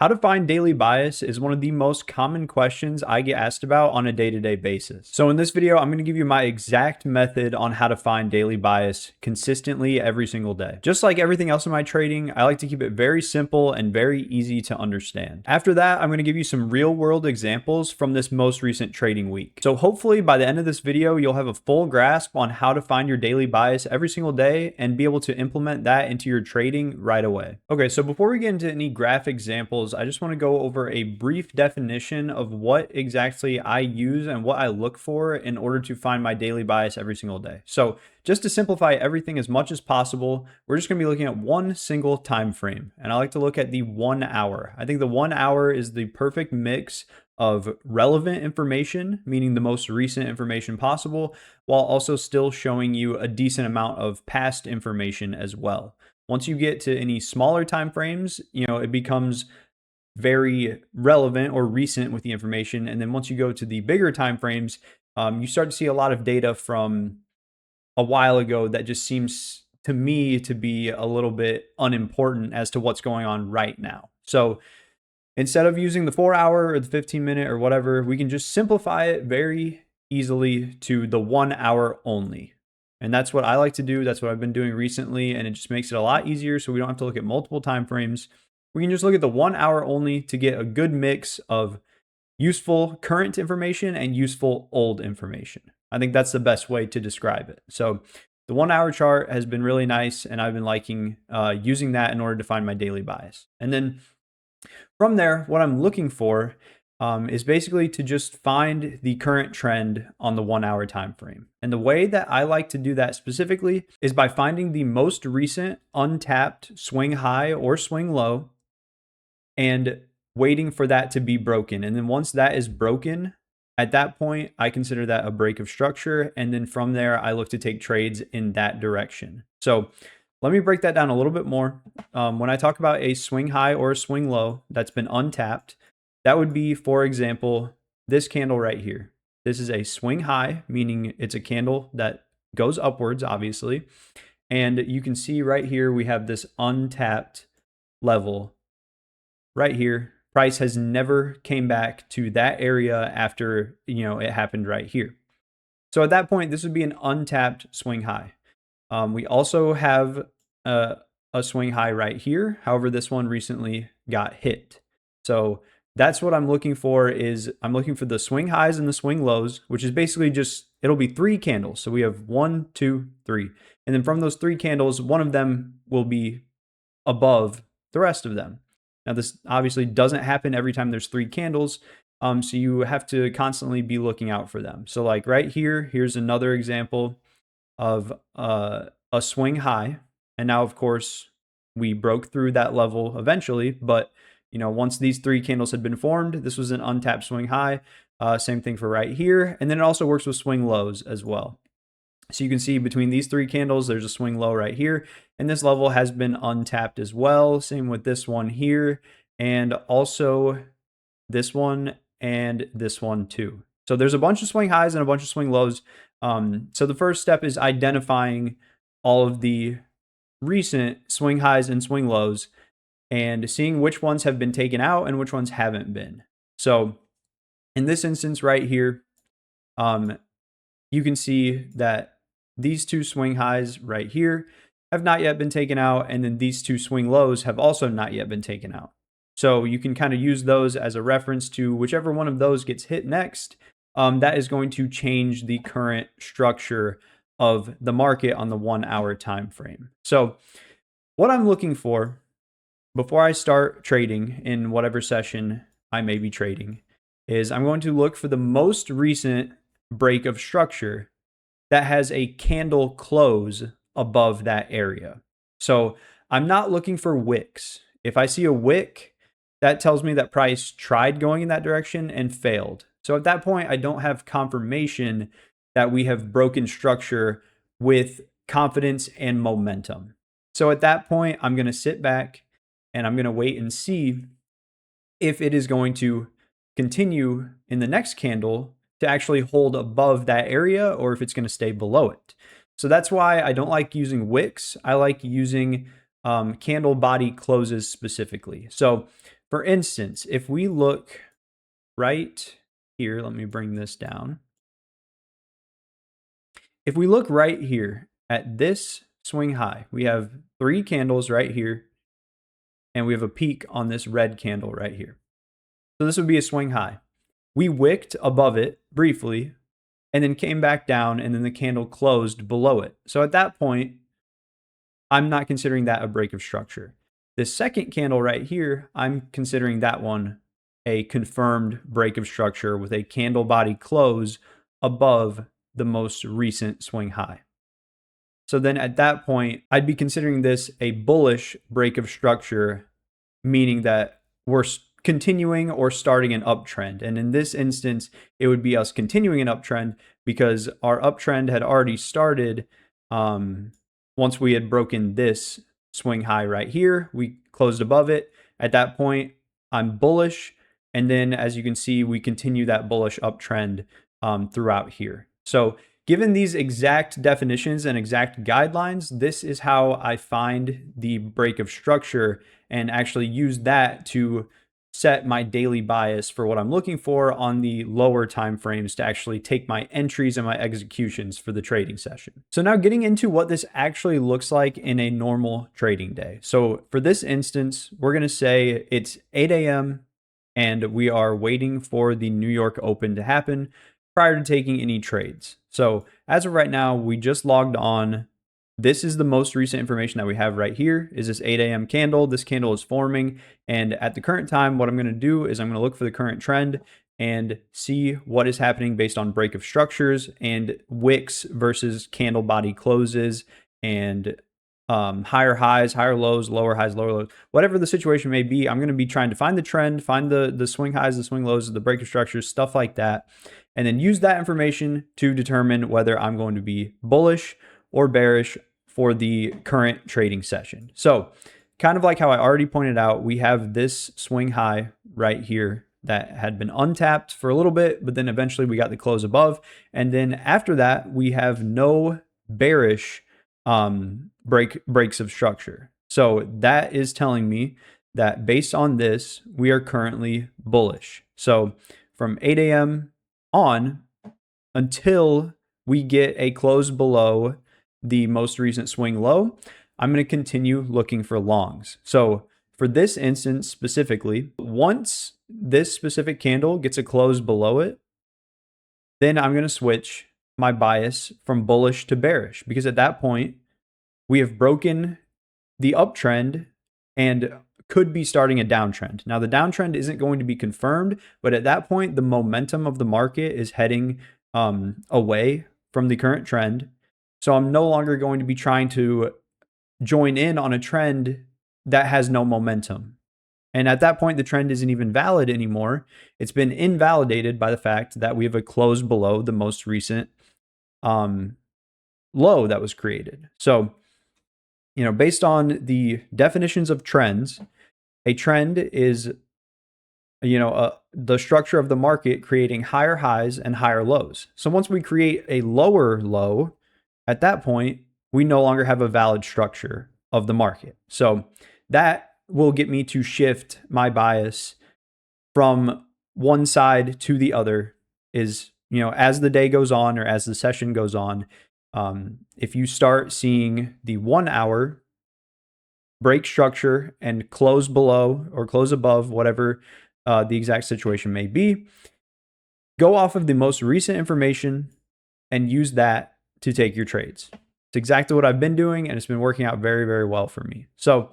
How to find daily bias is one of the most common questions I get asked about on a day-to-day basis. So in this video, I'm going to give you my exact method on how to find daily bias consistently every single day. Just like everything else in my trading, I like to keep it very simple and very easy to understand. After that, I'm going to give you some real-world examples from this most recent trading week. So hopefully by the end of this video, you'll have a full grasp on how to find your daily bias every single day and be able to implement that into your trading right away. Okay, so before we get into any graph examples, I just want to go over a brief definition of what exactly I use and what I look for in order to find my daily bias every single day. So just to simplify everything as much as possible, we're just going to be looking at one single time frame. And I like to look at the 1 hour. I think the 1 hour is the perfect mix of relevant information, meaning the most recent information possible, while also still showing you a decent amount of past information as well. Once you get to any smaller time frames, it becomes very relevant or recent with the information. And then once you go to the bigger time frames, you start to see a lot of data from a while ago that just seems to me to be a little bit unimportant as to what's going on right now. So instead of using the 4 hour or the 15-minute or whatever, we can just simplify it very easily to the 1 hour only. And that's what I like to do. That's what I've been doing recently. And it just makes it a lot easier so we don't have to look at multiple time frames. We can just look at the 1 hour only to get a good mix of useful current information and useful old information. I think that's the best way to describe it. So the 1 hour chart has been really nice, and I've been liking using that in order to find my daily bias. And then from there, what I'm looking for is basically to just find the current trend on the 1 hour time frame. And the way that I like to do that specifically is by finding the most recent untapped swing high or swing low and waiting for that to be broken. And then once that is broken, at that point, I consider that a break of structure. And then from there, I look to take trades in that direction. So let me break that down a little bit more. When I talk about a swing high or a swing low that's been untapped, that would be, for example, this candle right here. This is a swing high, meaning it's a candle that goes upwards, obviously. And you can see right here, we have this untapped level right here. Price has never came back to that area after, it happened right here. So at that point, this would be an untapped swing high. We also have a swing high right here. However, this one recently got hit. So that's what I'm looking for. Is I'm looking for the swing highs and the swing lows, which is basically just, it'll be 3 candles. So we have 1, 2, 3. And then from those 3 candles, one of them will be above the rest of them. Now, this obviously doesn't happen every time there's 3 candles. So you have to constantly be looking out for them. So like right here, here's another example of a swing high. And now, of course, we broke through that level eventually. But, once these 3 candles had been formed, this was an untapped swing high. Same thing for right here. And then it also works with swing lows as well. So you can see between these 3 candles, there's a swing low right here. And this level has been untapped as well. Same with this one here. And also this one and this one too. So there's a bunch of swing highs and a bunch of swing lows. So the first step is identifying all of the recent swing highs and swing lows and seeing which ones have been taken out and which ones haven't been. So in this instance right here, you can see that these 2 swing highs right here have not yet been taken out, and then these 2 swing lows have also not yet been taken out. So you can kind of use those as a reference to whichever one of those gets hit next. That is going to change the current structure of the market on the 1 hour time frame. So what I'm looking for before I start trading in whatever session I may be trading is I'm going to look for the most recent break of structure that has a candle close above that area. So I'm not looking for wicks. If I see a wick, that tells me that price tried going in that direction and failed. So at that point, I don't have confirmation that we have broken structure with confidence and momentum. So at that point, I'm going to sit back and I'm going to wait and see if it is going to continue in the next candle to actually hold above that area or if it's going to stay below it. So that's why I don't like using wicks. I like using candle body closes specifically. So for instance, if we look right here, let me bring this down. If we look right here at this swing high, we have 3 candles right here, and we have a peak on this red candle right here. So this would be a swing high. We wicked above it briefly, and then came back down, and then the candle closed below it. So at that point, I'm not considering that a break of structure. The second candle right here, I'm considering that one a confirmed break of structure with a candle body close above the most recent swing high. So then at that point, I'd be considering this a bullish break of structure, meaning that we're continuing or starting an uptrend. And in this instance, it would be us continuing an uptrend because our uptrend had already started once we had broken this swing high right here. We closed above it. At that point, I'm bullish. And then as you can see, we continue that bullish uptrend throughout here. So given these exact definitions and exact guidelines, this is how I find the break of structure and actually use that to set my daily bias for what I'm looking for on the lower time frames to actually take my entries and my executions for the trading session. So now getting into what this actually looks like in a normal trading day. So for this instance, we're going to say it's 8 a.m. and we are waiting for the New York Open to happen prior to taking any trades. So as of right now, we just logged on. This is the most recent information that we have right here is this 8 a.m. candle. This candle is forming. And at the current time, what I'm going to do is I'm going to look for the current trend and see what is happening based on break of structures and wicks versus candle body closes and higher highs, higher lows, lower highs, lower lows, whatever the situation may be. I'm going to be trying to find the trend, find the swing highs, the swing lows, the break of structures, stuff like that, and then use that information to determine whether I'm going to be bullish or bearish for the current trading session. So kind of like how I already pointed out, we have this swing high right here that had been untapped for a little bit, but then eventually we got the close above. And then after that, we have no bearish breaks of structure. So that is telling me that based on this, we are currently bullish. So from 8 a.m. on until we get a close below the most recent swing low, I'm going to continue looking for longs. So for this instance specifically, once this specific candle gets a close below it, then I'm going to switch my bias from bullish to bearish, because at that point, we have broken the uptrend and could be starting a downtrend. Now, the downtrend isn't going to be confirmed, but at that point, the momentum of the market is heading away from the current trend. So I'm no longer going to be trying to join in on a trend that has no momentum. And at that point, the trend isn't even valid anymore. It's been invalidated by the fact that we have a close below the most recent low that was created. So, based on the definitions of trends, a trend is, the structure of the market creating higher highs and higher lows. So once we create a lower low, at that point, we no longer have a valid structure of the market. So that will get me to shift my bias from one side to the other is, as the day goes on or as the session goes on, if you start seeing the 1 hour break structure and close below or close above, whatever the exact situation may be, go off of the most recent information and use that to take your trades. It's exactly what I've been doing, and it's been working out very, very well for me. So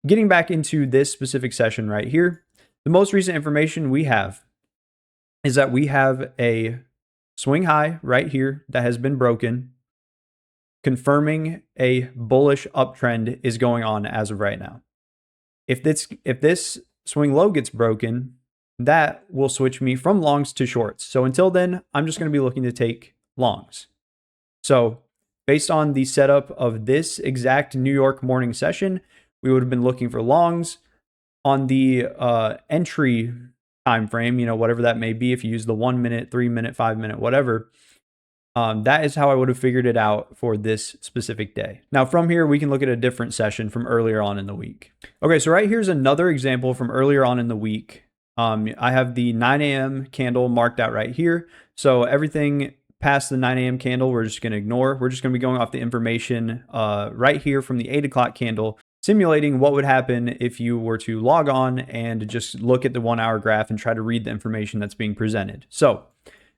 getting back into this specific session right here, the most recent information we have is that we have a swing high right here that has been broken, confirming a bullish uptrend is going on as of right now. If this swing low gets broken, that will switch me from longs to shorts. So until then, I'm just going to be looking to take longs. So based on the setup of this exact New York morning session, we would have been looking for longs on the entry time frame, whatever that may be. If you use the 1 minute, 3 minute, 5 minute, whatever, That is how I would have figured it out for this specific day. Now from here, we can look at a different session from earlier on in the week. Okay, so right here's another example from earlier on in the week. I have the 9 a.m. candle marked out right here. So everything past the 9 a.m. candle, we're just going to ignore. We're just going to be going off the information right here from the 8 o'clock candle, simulating what would happen if you were to log on and just look at the 1 hour graph and try to read the information that's being presented. So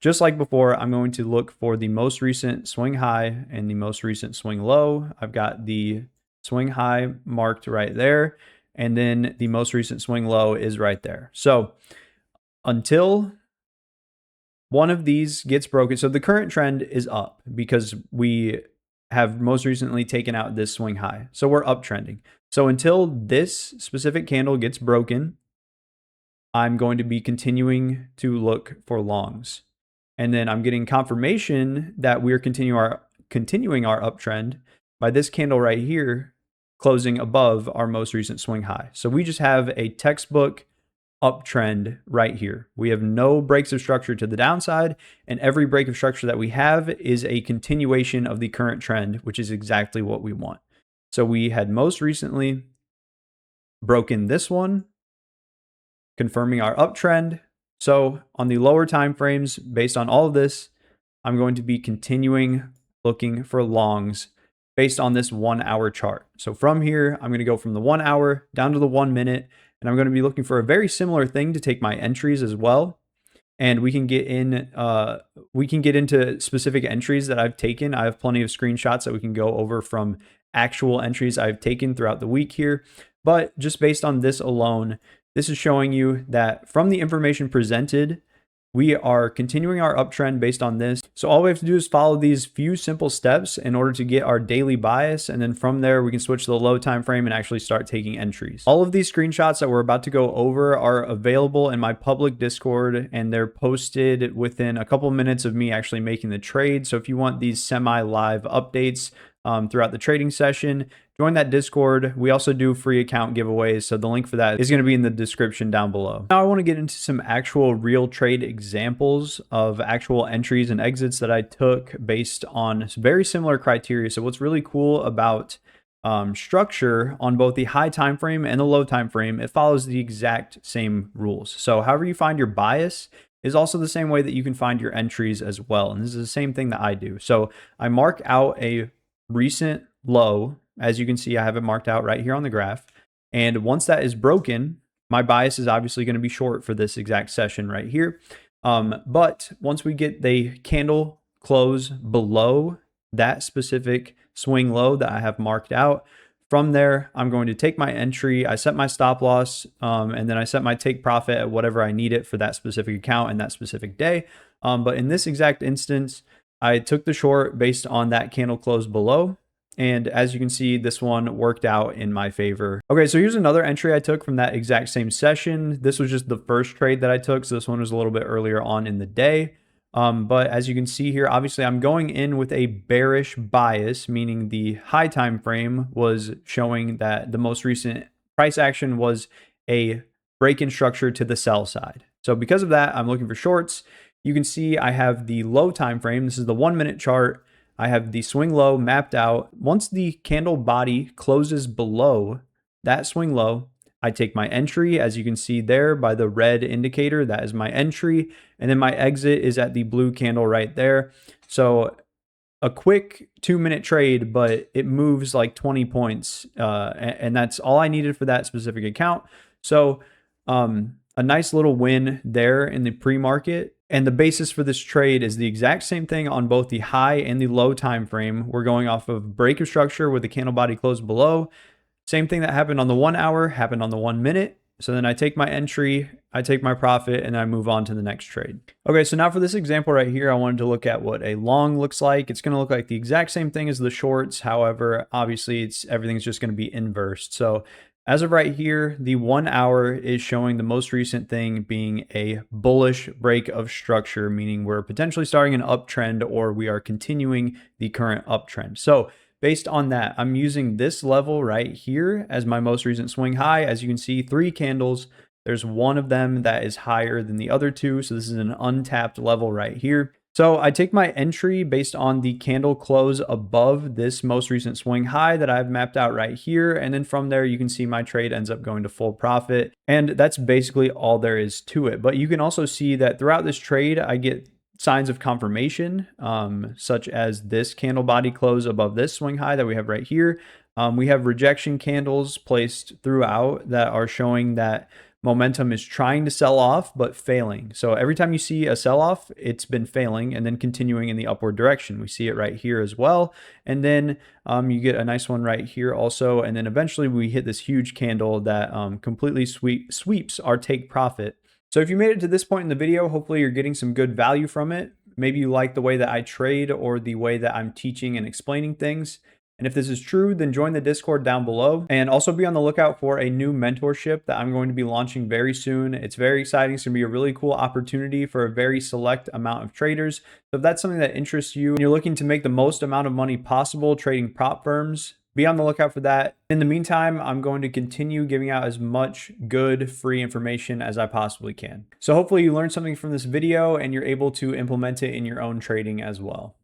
just like before, I'm going to look for the most recent swing high and the most recent swing low. I've got the swing high marked right there, and then the most recent swing low is right there. So until one of these gets broken, so the current trend is up because we have most recently taken out this swing high. So we're uptrending. So until this specific candle gets broken, I'm going to be continuing to look for longs. And then I'm getting confirmation that we're continuing our uptrend by this candle right here closing above our most recent swing high. So we just have a textbook uptrend right here. We have no breaks of structure to the downside, and every break of structure that we have is a continuation of the current trend, which is exactly what we want. So we had most recently broken this one, confirming our uptrend. So on the lower time frames, based on all of this, I'm going to be continuing looking for longs based on this 1 hour chart. So from here, I'm going to go from the 1 hour down to the 1 minute, and I'm going to be looking for a very similar thing to take my entries as well. And we can get into specific entries that I've taken. I have plenty of screenshots that we can go over from actual entries I've taken throughout the week here. But just based on this alone, this is showing you that from the information presented, we are continuing our uptrend based on this. So all we have to do is follow these few simple steps in order to get our daily bias. And then from there, we can switch to the low time frame and actually start taking entries. All of these screenshots that we're about to go over are available in my public Discord, and they're posted within a couple of minutes of me actually making the trade. So if you want these semi-live updates throughout the trading session, join that Discord. We also do free account giveaways, so the link for that is going to be in the description down below. Now I want to get into some actual real trade examples of actual entries and exits that I took based on very similar criteria. So what's really cool about structure on both the high time frame and the low time frame, it follows the exact same rules. So however you find your bias is also the same way that you can find your entries as well. And this is the same thing that I do. So I mark out a recent low. As you can see, I have it marked out right here on the graph. And once that is broken, my bias is obviously going to be short for this exact session right here. But once we get the candle close below that specific swing low that I have marked out, from there, I'm going to take my entry, I set my stop loss, and then I set my take profit at whatever I need it for that specific account and that specific day. But in this exact instance, I took the short based on that candle close below. And as you can see, this one worked out in my favor. Okay, so here's another entry I took from that exact same session. This was just the first trade that I took. So this one was a little bit earlier on in the day. But as you can see here, obviously I'm going in with a bearish bias, meaning the high time frame was showing that the most recent price action was a break in structure to the sell side. So because of that, I'm looking for shorts. You can see I have the low time frame. This is the 1 minute chart. I have the swing low mapped out. Once the candle body closes below that swing low, I take my entry, as you can see there by the red indicator, that is my entry. And then my exit is at the blue candle right there. So a quick 2 minute trade, but it moves like 20 points. And that's all I needed for that specific account. So a nice little win there in the pre-market. And the basis for this trade is the exact same thing on both the high and the low time frame. We're going off of break of structure with the candle body closed below. Same thing that happened on the 1 hour happened on the 1 minute. So then I take my entry, I take my profit, and I move on to the next trade. Okay, so now for this example right here, I wanted to look at what a long looks like. It's going to look like the exact same thing as the shorts. However, obviously everything's just going to be inversed. So as of right here, the 1 hour is showing the most recent thing being a bullish break of structure, meaning we're potentially starting an uptrend or we are continuing the current uptrend. So based on that, I'm using this level right here as my most recent swing high. As you can see, 3 candles. There's one of them that is higher than the other two. So this is an untapped level right here. So I take my entry based on the candle close above this most recent swing high that I've mapped out right here. And then from there, you can see my trade ends up going to full profit. And that's basically all there is to it. But you can also see that throughout this trade, I get signs of confirmation, such as this candle body close above this swing high that we have right here. We have rejection candles placed throughout that are showing that momentum is trying to sell off, but failing. So every time you see a sell off, it's been failing and then continuing in the upward direction. We see it right here as well. And then you get a nice one right here also. And then eventually we hit this huge candle that completely sweeps our take profit. So if you made it to this point in the video, hopefully you're getting some good value from it. Maybe you like the way that I trade or the way that I'm teaching and explaining things. And if this is true, then join the Discord down below, and also be on the lookout for a new mentorship that I'm going to be launching very soon. It's very exciting. It's going to be a really cool opportunity for a very select amount of traders. So if that's something that interests you and you're looking to make the most amount of money possible trading prop firms, be on the lookout for that. In the meantime, I'm going to continue giving out as much good free information as I possibly can. So hopefully you learned something from this video and you're able to implement it in your own trading as well.